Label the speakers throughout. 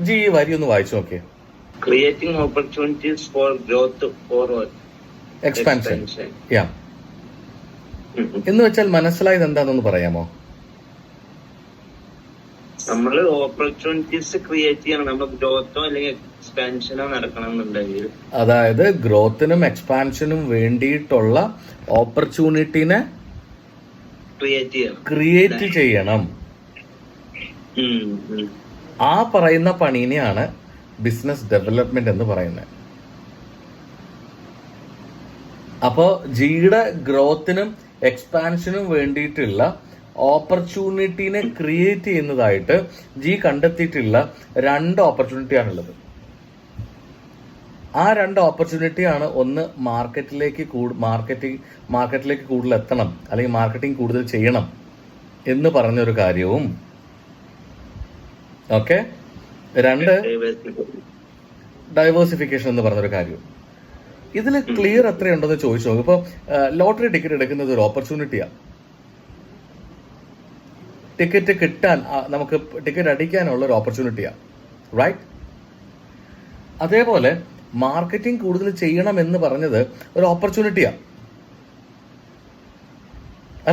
Speaker 1: G ഈ വരി ഒന്ന് വായിച്ചു നോക്കിയേ.
Speaker 2: Creating opportunities for growth for
Speaker 1: expansion. യാ എന്ന് വെച്ചാൽ മനസ്സിലായത് എന്താണെന്ന് പറയാമോ?
Speaker 2: നമ്മള് ഓപ്പർച്യൂണിറ്റീസ് ക്രിയേറ്റ് ചെയ്യണം, നമ്മൾ ഗ്രോത്തോ അല്ലെങ്കിൽ എക്സ്പാൻഷനോ നടക്കണം എന്നുണ്ടെങ്കിൽ.
Speaker 1: അതായത് ഗ്രോത്തിനും എക്സ്പാൻഷനും വേണ്ടിയിട്ടുള്ള ഓപ്പർച്യൂണിറ്റിനെ ക്രിയേറ്റ് ചെയ്യണം. ആ പറയുന്ന പണീനെയാണ് ബിസിനസ് ഡെവലപ്മെന്റ് എന്ന് പറയുന്നത്. അപ്പോ ജിയുടെ ഗ്രോത്തിനും എക്സ്പാൻഷനും വേണ്ടിയിട്ടുള്ള ഓപ്പർച്യൂണിറ്റീനെ ക്രിയേറ്റ് ചെയ്യുന്നതായിട്ട് ജി കണ്ടെത്തിയിട്ടുള്ള 2 ഓപ്പർച്യൂണിറ്റിയാണുള്ളത്. ആ 2 ഓപ്പർച്യൂണിറ്റിയാണ്, ഒന്ന് മാർക്കറ്റിലേക്ക് കൂടുതൽ എത്തണം അല്ലെങ്കിൽ മാർക്കറ്റിംഗ് കൂടുതൽ ചെയ്യണം എന്ന് പറഞ്ഞൊരു കാര്യവും, ഓക്കെ, 2 ഡൈവേഴ്സിഫിക്കേഷൻ എന്ന് പറഞ്ഞൊരു കാര്യവും. ഇതിൽ ക്ലിയർ എത്രയുണ്ടെന്ന് ചോദിച്ചു നോക്കും. ഇപ്പോൾ ലോട്ടറി ടിക്കറ്റ് എടുക്കുന്നത് ഒരു ഓപ്പർച്യൂണിറ്റിയാണ്. ടിക്കറ്റ് കിട്ടാൻ, നമുക്ക് ടിക്കറ്റ് അടിക്കാനുള്ള ഒരു ഓപ്പർച്യൂണിറ്റിയാണ്, റൈറ്റ്? അതേപോലെ മാർക്കറ്റിംഗ് കൂടുതൽ ചെയ്യണം എന്ന് പറഞ്ഞത് ഒരു ഓപ്പർച്യൂണിറ്റിയാണ്,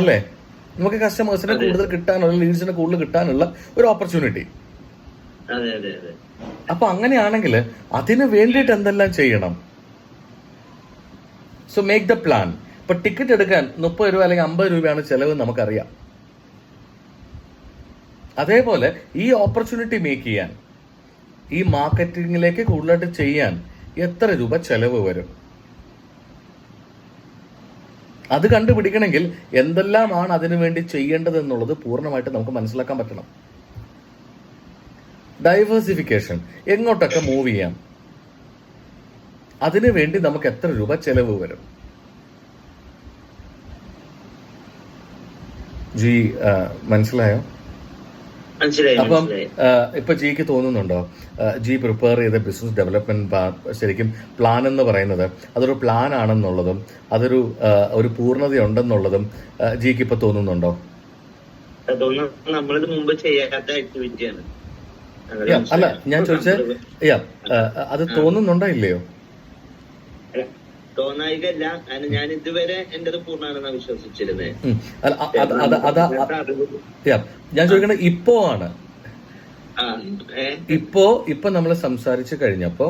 Speaker 1: അല്ലേ? നമുക്ക് കസ്റ്റമേഴ്സിനെ കൂടുതൽ കിട്ടാനുള്ള, ലീഡ്സിനെ കൂടുതൽ കിട്ടാനുള്ള ഒരു ഓപ്പർച്യൂണിറ്റി. അപ്പൊ അങ്ങനെയാണെങ്കിൽ അതിന് വേണ്ടിയിട്ട് എന്തെല്ലാം ചെയ്യണം? So make the plan. ഇപ്പൊ ടിക്കറ്റ് എടുക്കാൻ 30 രൂപ അല്ലെങ്കിൽ 50 രൂപയാണ് ചെലവ്, നമുക്കറിയാം. അതേപോലെ ഈ ഓപ്പർച്യൂണിറ്റി മേക്ക് ചെയ്യാൻ, ഈ മാർക്കറ്റിംഗിലേക്ക് കൂടുതലായിട്ട് ചെയ്യാൻ എത്ര രൂപ ചെലവ് വരും? അത് കണ്ടുപിടിക്കണമെങ്കിൽ എന്തെല്ലാമാണ് അതിനു വേണ്ടി ചെയ്യേണ്ടത് എന്നുള്ളത് പൂർണ്ണമായിട്ട് നമുക്ക് മനസ്സിലാക്കാൻ പറ്റണം. ഡൈവേഴ്സിഫിക്കേഷൻ, എങ്ങോട്ടൊക്കെ മൂവ് ചെയ്യാം, അതിനു വേണ്ടി നമുക്ക് എത്ര രൂപ ചെലവ് വരും? ജി മനസ്സിലായോ? അപ്പം ഇപ്പൊ ജിക്ക് തോന്നുന്നുണ്ടോ ജി പ്രിപ്പയർ ചെയ്ത ബിസിനസ് ഡെവലപ്മെന്റ് ശരിക്കും പ്ലാൻ എന്ന് പറയുന്നത് അതൊരു പ്ലാൻ ആണെന്നുള്ളതും ഒരു പൂർണ്ണതയുണ്ടെന്നുള്ളതും ജിക്ക് ഇപ്പൊ തോന്നുന്നുണ്ടോ?
Speaker 2: നമ്മളിത് മുമ്പ് ചെയ്യാത്ത ആക്ടിവിറ്റിയാണ്.
Speaker 1: അല്ല, ഞാൻ ചോദിച്ചത് അത് തോന്നുന്നുണ്ടോ ഇല്ലയോ?
Speaker 2: തോന്നായികല്ല, ഞാൻ ഇതുവരെ എന്റേത് പൂർണ്ണമാണെന്നാണ് വിശ്വസിച്ചിരുന്നത്.
Speaker 1: ഞാൻ ചോദിക്കണത് ഇപ്പോ ആണ്. ഇപ്പൊ നമ്മൾ സംസാരിച്ചു കഴിഞ്ഞപ്പോ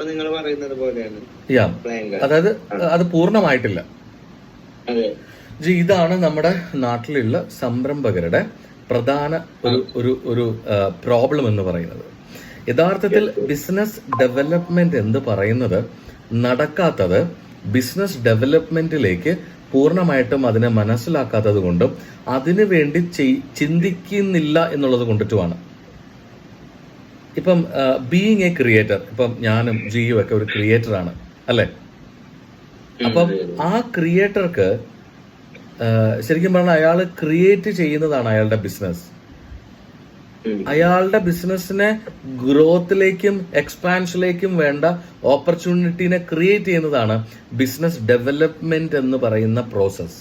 Speaker 2: നിങ്ങൾ പറയുന്നത് പോലെയാണ്.
Speaker 1: അതായത് അത് പൂർണ്ണമായിട്ടില്ല. ജി, ഇതാണ് നമ്മുടെ നാട്ടിലുള്ള സംരംഭകരുടെ പ്രധാന ഒരു പ്രോബ്ലം എന്ന് പറയുന്നത്. യഥാർത്ഥത്തിൽ ബിസിനസ് ഡെവലപ്മെന്റ് എന്ന് പറയുന്നത് നടക്കാത്തത് ബിസിനസ് ഡെവലപ്മെന്റിലേക്ക് പൂർണ്ണമായിട്ടും അതിനെ മനസ്സിലാക്കാത്തത് കൊണ്ടും അതിനു വേണ്ടി ചിന്തിക്കുന്നില്ല എന്നുള്ളത് കൊണ്ടിട്ടുമാണ്. ഇപ്പം ബീയിങ് എ ക്രിയേറ്റർ, ഇപ്പം ഞാനും ജിയും ഒക്കെ ഒരു ക്രിയേറ്ററാണ്, അല്ലെ? അപ്പം ആ ക്രിയേറ്റർക്ക് ശരിക്കും പറഞ്ഞാൽ അയാൾ ക്രിയേറ്റ് ചെയ്യുന്നതാണ് അയാളുടെ ബിസിനസ്. അയാളുടെ ബിസിനസ്സിനെ ഗ്രോത്തിലേക്കും എക്സ്പാൻഷനിലേക്കും വേണ്ട ഓപ്പർച്യൂണിറ്റീനെ ക്രിയേറ്റ് ചെയ്യുന്നതാണ് ബിസിനസ് ഡെവലപ്മെന്റ് എന്ന് പറയുന്ന പ്രോസസ്.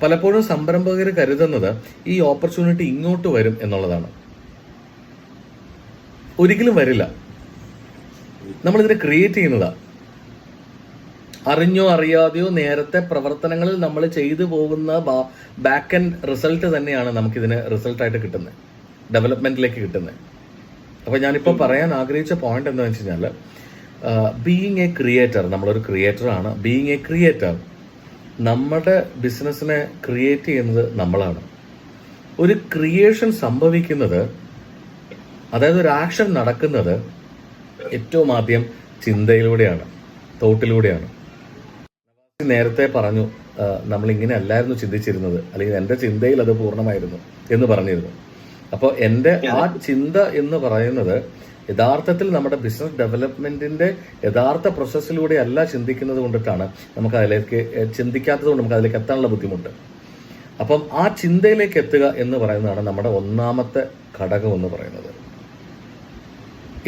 Speaker 1: പലപ്പോഴും സംരംഭകർ കരുതുന്നത് ഈ ഓപ്പർച്യൂണിറ്റി ഇങ്ങോട്ട് വരും എന്നുള്ളതാണ്. ഒരിക്കലും വരില്ല. നമ്മളിതിനെ ക്രിയേറ്റ് ചെയ്യുന്നതാ. അറിഞ്ഞോ അറിയാതെയോ നേരത്തെ പ്രവർത്തനങ്ങളിൽ നമ്മൾ ചെയ്തു പോകുന്ന ബാക്ക് എൻഡ് റിസൾട്ട് തന്നെയാണ് നമുക്കിതിന് റിസൾട്ടായിട്ട് കിട്ടുന്നത്, ഡെവലപ്മെന്റിലേക്ക് കിട്ടുന്നത്. അപ്പൊ ഞാനിപ്പോൾ പറയാൻ ആഗ്രഹിച്ച പോയിന്റ് എന്താണെന്ന് വെച്ച് കഴിഞ്ഞാൽ, ബീയിങ് എ ക്രിയേറ്റർ, നമ്മളൊരു ക്രിയേറ്ററാണ്. ബീയിങ് എ ക്രിയേറ്റർ, നമ്മുടെ ബിസിനസ്സിനെ ക്രിയേറ്റ് ചെയ്യുന്നത് നമ്മളാണ്. ഒരു ക്രിയേഷൻ സംഭവിക്കുന്നത്, അതായത് ഒരു ആക്ഷൻ നടക്കുന്നത് ഏറ്റവും ആദ്യം ചിന്തയിലൂടെയാണ്, തോട്ടിലൂടെയാണ്. നേരത്തെ പറഞ്ഞു നമ്മളിങ്ങനെ അല്ലായിരുന്നു ചിന്തിച്ചിരുന്നത്, അല്ലെങ്കിൽ എൻ്റെ ചിന്തയിൽ അത് പൂർണ്ണമായിരുന്നു എന്ന് പറഞ്ഞിരുന്നു. അപ്പോൾ എൻ്റെ ആ ചിന്ത എന്ന് പറയുന്നത് യഥാർത്ഥത്തിൽ നമ്മുടെ ബിസിനസ് ഡെവലപ്മെന്റിന്റെ യഥാർത്ഥ പ്രോസസ്സിലൂടെ അല്ല ചിന്തിക്കുന്നത് കൊണ്ടിട്ടാണ് നമുക്ക് അതിലേക്ക് ചിന്തിക്കാത്തത് കൊണ്ട് നമുക്ക് അതിലേക്ക് എത്താനുള്ള ബുദ്ധിമുട്ട്. അപ്പം ആ ചിന്തയിലേക്ക് എത്തുക എന്ന് പറയുന്നതാണ് നമ്മുടെ ഒന്നാമത്തെ ഘടകം എന്ന് പറയുന്നത്.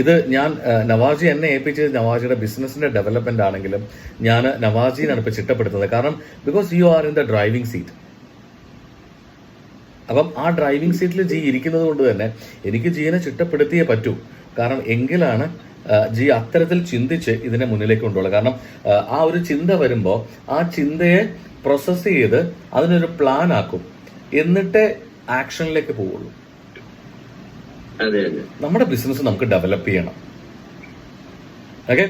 Speaker 1: ഇത് ഞാൻ നവാജി എന്നെ ഏൽപ്പിച്ചത് നവാജിയുടെ ബിസിനസിന്റെ ഡെവലപ്മെന്റ് ആണെങ്കിലും ഞാൻ നവാജിനാണ് ഇപ്പോൾ ചിട്ടപ്പെടുത്തുന്നത്. കാരണം because you are in the driving seat. അപ്പം ആ ഡ്രൈവിംഗ് സീറ്റിൽ ജി ഇരിക്കുന്നത് കൊണ്ട് തന്നെ എനിക്ക് ജീനെ ചിട്ടപ്പെടുത്തിയേ പറ്റൂ. കാരണം എങ്കിലാണ് ജി അത്തരത്തിൽ ചിന്തിച്ച് ഇതിനെ മുന്നിലേക്ക് കൊണ്ടുപോകുക. കാരണം ആ ഒരു ചിന്ത വരുമ്പോൾ ആ ചിന്തയെ പ്രോസസ്സ് ചെയ്ത് അതിനൊരു പ്ലാൻ ആക്കും, എന്നിട്ടേ ആക്ഷനിലേക്ക് പോവുള്ളൂ. നമ്മുടെ ബിസിനസ് നമുക്ക് ഡെവലപ്പ് ചെയ്യണം. ഓക്കെ,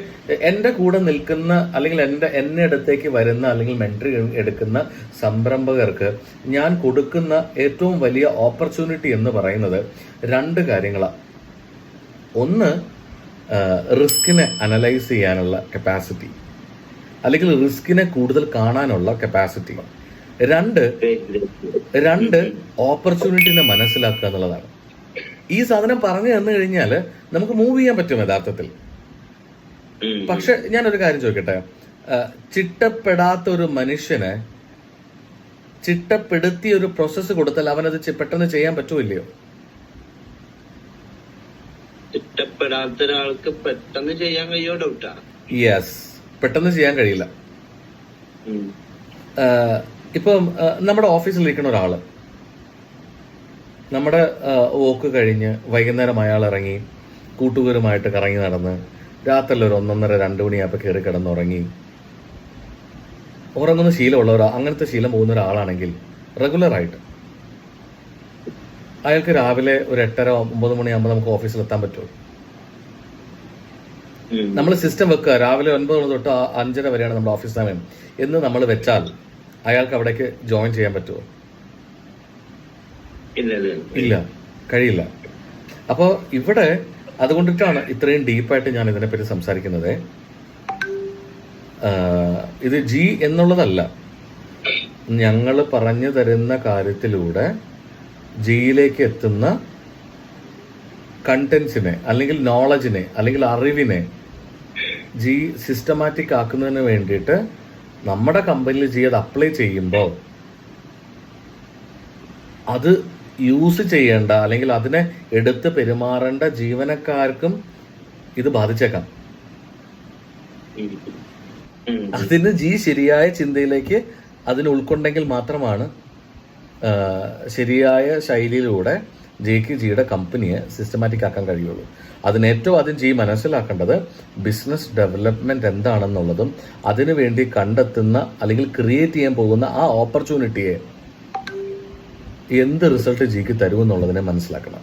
Speaker 1: എൻ്റെ കൂടെ നിൽക്കുന്ന അല്ലെങ്കിൽ എന്നെ അടുത്തേക്ക് വരുന്ന അല്ലെങ്കിൽ മെന്ററി എടുക്കുന്ന സംരംഭകർക്ക് ഞാൻ കൊടുക്കുന്ന ഏറ്റവും വലിയ ഓപ്പർച്യൂണിറ്റി എന്ന് പറയുന്നത് 2 കാര്യങ്ങളാണ്. ഒന്ന്, റിസ്കിനെ അനലൈസ് ചെയ്യാനുള്ള കപ്പാസിറ്റി, അല്ലെങ്കിൽ റിസ്കിനെ കൂടുതൽ കാണാനുള്ള കപ്പാസിറ്റി. 2 ഓപ്പർച്യൂണിറ്റിനെ മനസ്സിലാക്കുക എന്നുള്ളതാണ്. ഈ സാധനം പറഞ്ഞു തന്നു കഴിഞ്ഞാൽ നമുക്ക് മൂവ് ചെയ്യാൻ പറ്റും യഥാർത്ഥത്തിൽ. പക്ഷെ ഞാനൊരു കാര്യം ചോദിക്കട്ടെ, ചിട്ടപ്പെടാത്ത ഒരു മനുഷ്യന് ചിട്ടപ്പെടുത്തിയ ഒരു പ്രോസസ്സ് കൊടുത്താൽ അവനത് പെട്ടെന്ന് ചെയ്യാൻ പറ്റുമില്ലയോ?
Speaker 2: ചിട്ടപ്പെടാത്ത ഒരാൾക്ക് പെട്ടെന്ന് ചെയ്യാൻ കഴിയോ ഡൗട്ടാ?
Speaker 1: യെസ്, പെട്ടെന്ന് ചെയ്യാൻ കഴിയില്ല. ഇപ്പം നമ്മുടെ ഓഫീസിലിരിക്കുന്ന ഒരാള് നമ്മുടെ വോക്ക് കഴിഞ്ഞ് വൈകുന്നേരം അയാൾ ഇറങ്ങി കൂട്ടുകാരുമായിട്ട് കറങ്ങി നടന്ന് രാത്രി ഒരു 1:30-2 മണിയാകുമ്പോൾ കയറി കിടന്നുറങ്ങി ഉറങ്ങുന്ന ശീലമുള്ളവരോ അങ്ങനത്തെ ശീലം പോകുന്ന ഒരാളാണെങ്കിൽ റെഗുലറായിട്ട് അയാൾക്ക് രാവിലെ ഒരു 8:30-9 മണിയാകുമ്പോൾ നമുക്ക് ഓഫീസിൽ എത്താൻ പറ്റുമോ? നമ്മൾ സിസ്റ്റം വെക്കുക, രാവിലെ 9 മണി തൊട്ട് 5:30 വരെയാണ് നമ്മുടെ ഓഫീസ് സമയം എന്ന് നമ്മൾ വെച്ചാൽ അയാൾക്ക് അവിടേക്ക് ജോയിൻ ചെയ്യാൻ പറ്റുമോ? ഇല്ല, കഴിയില്ല. അപ്പോൾ ഇവിടെ അതുകൊണ്ടിട്ടാണ് ഇത്രയും ഡീപ്പായിട്ട് ഞാൻ ഇതിനെപ്പറ്റി സംസാരിക്കുന്നത്. ഇത് ജി എന്നുള്ളതല്ല, ഞങ്ങൾ പറഞ്ഞു തരുന്ന കാര്യത്തിലൂടെ ജിയിലേക്ക് എത്തുന്ന കണ്ടന്റ്സിനെ അല്ലെങ്കിൽ നോളജിനെ അല്ലെങ്കിൽ അറിവിനെ ജി സിസ്റ്റമാറ്റിക് ആക്കുന്നതിന് വേണ്ടിയിട്ട് നമ്മുടെ കമ്പനിയിൽ ജി അത് അപ്ലൈ ചെയ്യുമ്പോൾ അത് യൂസ് ചെയ്യേണ്ട അല്ലെങ്കിൽ അതിനെ എടുത്ത് പെരുമാറേണ്ട ജീവനക്കാർക്കും ഇത് ബാധിച്ചേക്കാം. അതിന് ജി ശരിയായ ചിന്തയിലേക്ക് അതിന് ഉൾക്കൊണ്ടെങ്കിൽ മാത്രമാണ് ശരിയായ ശൈലിയിലൂടെ ജിയുടെ കമ്പനിയെ സിസ്റ്റമാറ്റിക് ആക്കാൻ കഴിയുള്ളൂ. അതിന് ഏറ്റവും ആദ്യം ജി മനസ്സിലാക്കേണ്ടത് ബിസിനസ് ഡെവലപ്മെന്റ് എന്താണെന്നുള്ളതും അതിനു വേണ്ടി കണ്ടെത്തുന്ന അല്ലെങ്കിൽ ക്രിയേറ്റ് ചെയ്യാൻ പോകുന്ന ആ ഓപ്പർച്യൂണിറ്റിയെ എന്ത് റിസൾട്ട് ജിക്ക് തരുമെന്നുള്ളതിനെ മനസ്സിലാക്കണം.